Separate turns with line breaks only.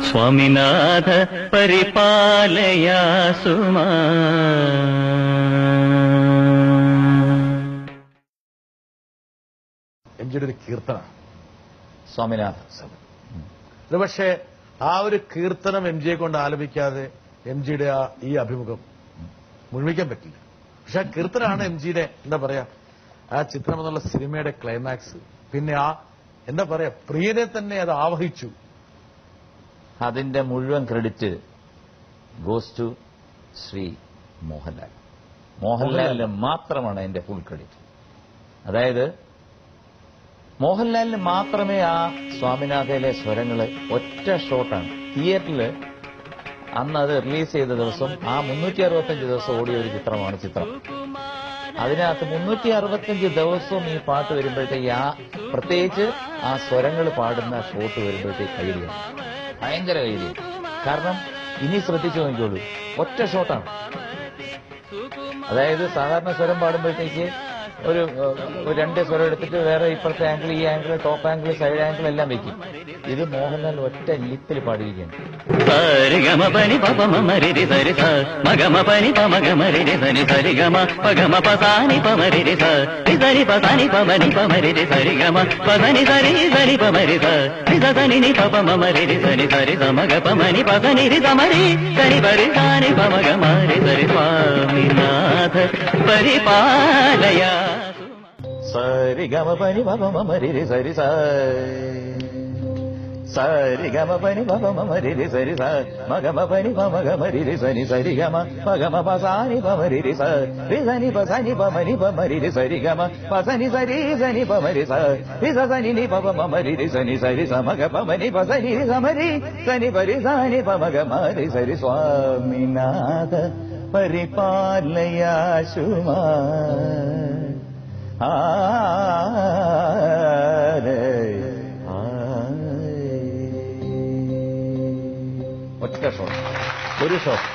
സ്വാമിനാഥ പരിപാലയാസുമാ.
എംജിയുടെ ഒരു കീർത്തന
സ്വാമിനാഥ.
പക്ഷേ ആ ഒരു കീർത്തനം എംജിയെ കൊണ്ട് ആലപിക്കാതെ എംജിയുടെ ഈ അഭിമുഖം മുഴുമിക്കാൻ പറ്റില്ല. പക്ഷെ ആ കീർത്തനാണ് എംജിയുടെ എന്താ പറയാ ആ ചിത്രം എന്നുള്ള സിനിമയുടെ ക്ലൈമാക്സ്. പിന്നെ ആ എന്താ പറയാ പ്രിയനെ തന്നെ അത് ആവഹിച്ചു.
അതിന്റെ മുഴുവൻ credit goes to Shri Mohanlal. മോഹൻലാലിന് മാത്രമാണ് അതിന്റെ ഫുൾ ക്രെഡിറ്റ്. അതായത് മോഹൻലാലിന് മാത്രമേ ആ സ്വാമിനാഥയിലെ സ്വരങ്ങള് ഒറ്റ ഷോട്ടാണ്. തിയേറ്ററിൽ അന്ന് അത് റിലീസ് ചെയ്ത ദിവസം ആ 365 ദിവസം ഓടിയ ഒരു ചിത്രമാണ് ചിത്രം. അതിനകത്ത് 365 ദിവസവും ഈ പാട്ട് വരുമ്പോഴത്തേക്ക് പ്രത്യേകിച്ച് ആ സ്വരങ്ങൾ പാടുന്ന ഷോട്ട് വരുമ്പോഴത്തേക്ക് കൈരിയാണ്, ഭയങ്കര കൈരിയാണ്. കാരണം ഇനി ശ്രദ്ധിച്ചു നോക്കിക്കോളൂ, ഒറ്റ ഷോട്ടാണ്. അതായത് സാധാരണ സ്വരം പാടുമ്പോഴത്തേക്ക് ഒരു 2 സ്വരം എടുത്തിട്ട് വേറെ ഇപ്പുറത്തെ ആംഗിൾ, ഈ angle, top angle, side angle എല്ലാം വെക്കും. ഇത് മോഹൻലാൽ ഒറ്റ ലിപ്പിൽ പാടിയിരിക്കുകയാണ്.
പരിപാലയാ
സരി ഗമ പനി പപ മരി സരി സരി ഗമ പനി പപ മരി സരി മഗമ പനി മരി സനി സരി ഗമ പഗമ പസാനി പമരി സനി പസനി പമനി പമരി സരി ഗമ പസനി സരി സനി പമരി സനി നി പപ മരി സനി സരി സമഗ പമനി പസനി സമരി സനി പരി സനി പമഗ മരി സരി. സ്വാമിനാഥ പരിപാലയാശുമാ ഒറ്റ ഷോട്ട്, ഒരു ഷോട്ട്.